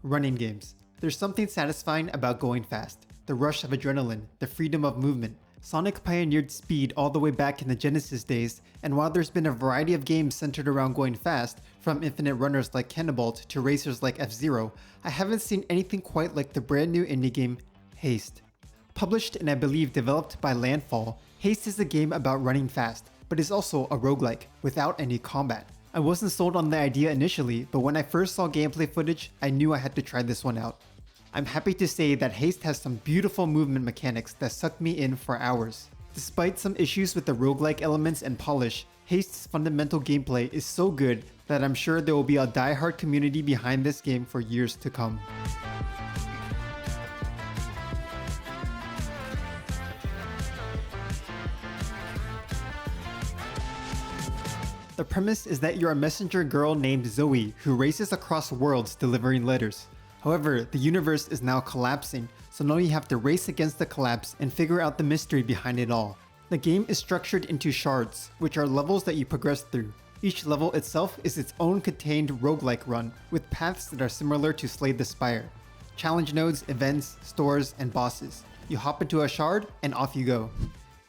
Running games. There's something satisfying about going fast. The rush of adrenaline, the freedom of movement. Sonic pioneered speed all the way back in the Genesis days, and while there's been a variety of games centered around going fast, from infinite runners like Cannonbolt to racers like F-Zero, I haven't seen anything quite like the brand new indie game, Haste. Published and I believe developed by Landfall, Haste is a game about running fast, but is also a roguelike, without any combat. I wasn't sold on the idea initially, but when I first saw gameplay footage, I knew I had to try this one out. I'm happy to say that Haste has some beautiful movement mechanics that sucked me in for hours. Despite some issues with the roguelike elements and polish, Haste's fundamental gameplay is so good that I'm sure there will be a die-hard community behind this game for years to come. The premise is that you're a messenger girl named Zoe who races across worlds delivering letters. However, the universe is now collapsing, so now you have to race against the collapse and figure out the mystery behind it all. The game is structured into shards, which are levels that you progress through. Each level itself is its own contained roguelike run, with paths that are similar to Slay the Spire. Challenge nodes, events, stores, and bosses. You hop into a shard, and off you go.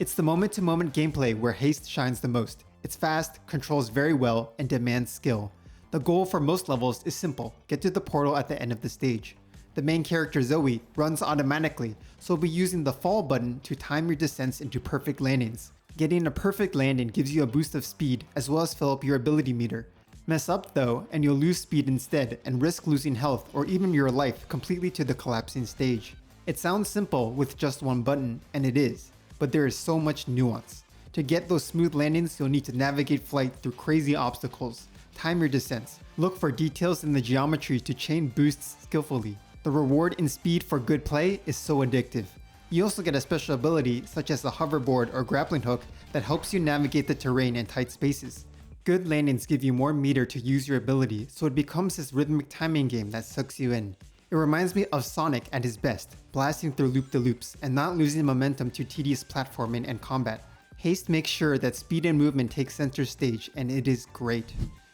It's the moment-to-moment gameplay where Haste shines the most. It's fast, controls very well, and demands skill. The goal for most levels is simple: get to the portal at the end of the stage. The main character Zoe runs automatically, so we'll be using the fall button to time your descents into perfect landings. Getting a perfect landing gives you a boost of speed as well as fill up your ability meter. Mess up though, and you'll lose speed instead and risk losing health or even your life completely to the collapsing stage. It sounds simple with just one button, and it is, but there is so much nuance. To get those smooth landings, you'll need to navigate flight through crazy obstacles, time your descents, look for details in the geometry to chain boosts skillfully. The reward in speed for good play is so addictive. You also get a special ability such as a hoverboard or grappling hook that helps you navigate the terrain in tight spaces. Good landings give you more meter to use your ability, so it becomes this rhythmic timing game that sucks you in. It reminds me of Sonic at his best, blasting through loop-de-loops and not losing momentum to tedious platforming and combat. Haste makes sure that speed and movement take center stage, and it is great.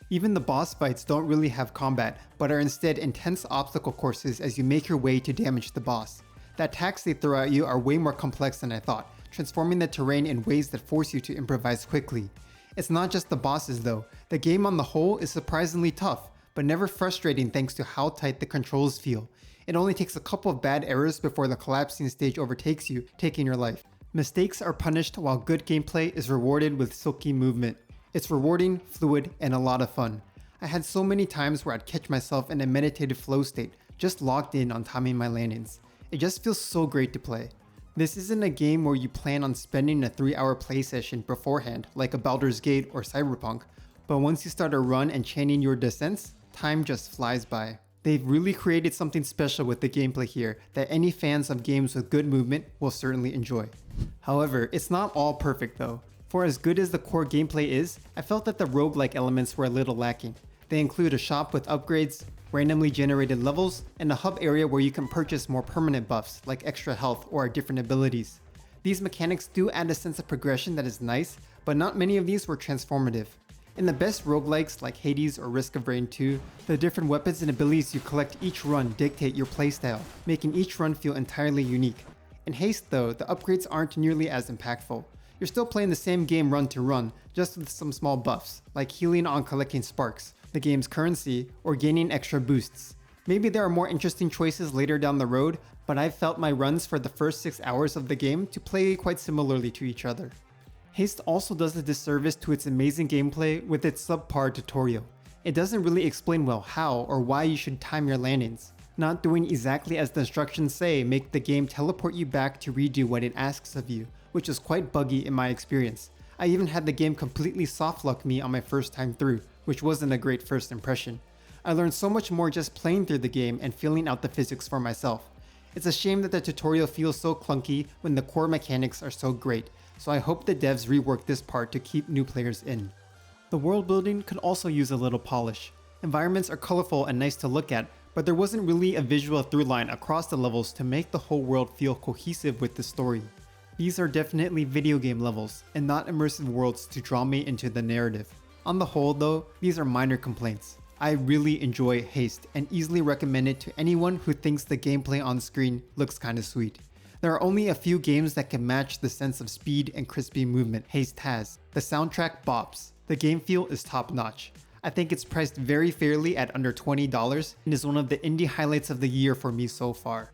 Even the boss fights don't really have combat, but are instead intense obstacle courses as you make your way to damage the boss. The attacks they throw at you are way more complex than I thought, transforming the terrain in ways that force you to improvise quickly. It's not just the bosses though, the game on the whole is surprisingly tough, but never frustrating thanks to how tight the controls feel. It only takes a couple of bad errors before the collapsing stage overtakes you, taking your life. Mistakes are punished while good gameplay is rewarded with silky movement. It's rewarding, fluid, and a lot of fun. I had so many times where I'd catch myself in a meditative flow state, just locked in on timing my landings. It just feels so great to play. This isn't a game where you plan on spending a 3-hour play session beforehand like a Baldur's Gate or Cyberpunk, but once you start a run and chaining your descents, time just flies by. They've really created something special with the gameplay here that any fans of games with good movement will certainly enjoy. However, it's not all perfect though. For as good as the core gameplay is, I felt that the roguelike elements were a little lacking. They include a shop with upgrades, randomly generated levels, and a hub area where you can purchase more permanent buffs like extra health or different abilities. These mechanics do add a sense of progression that is nice, but not many of these were transformative. In the best roguelikes like Hades or Risk of Rain 2, the different weapons and abilities you collect each run dictate your playstyle, making each run feel entirely unique. In Haste though, the upgrades aren't nearly as impactful. You're still playing the same game run to run, just with some small buffs, like healing on collecting sparks, the game's currency, or gaining extra boosts. Maybe there are more interesting choices later down the road, but I've felt my runs for the first 6 hours of the game to play quite similarly to each other. Haste also does a disservice to its amazing gameplay with its subpar tutorial. It doesn't really explain well how or why you should time your landings. Not doing exactly as the instructions say make the game teleport you back to redo what it asks of you, which is quite buggy in my experience. I even had the game completely softlock me on my first time through, which wasn't a great first impression. I learned so much more just playing through the game and feeling out the physics for myself. It's a shame that the tutorial feels so clunky when the core mechanics are so great, so I hope the devs rework this part to keep new players in. The world building could also use a little polish. Environments are colorful and nice to look at, but there wasn't really a visual through line across the levels to make the whole world feel cohesive with the story. These are definitely video game levels, and not immersive worlds to draw me into the narrative. On the whole though, these are minor complaints. I really enjoy Haste and easily recommend it to anyone who thinks the gameplay on screen looks kinda sweet. There are only a few games that can match the sense of speed and crispy movement Haste has. The soundtrack bops. The game feel is top notch. I think it's priced very fairly at under $20 and is one of the indie highlights of the year for me so far.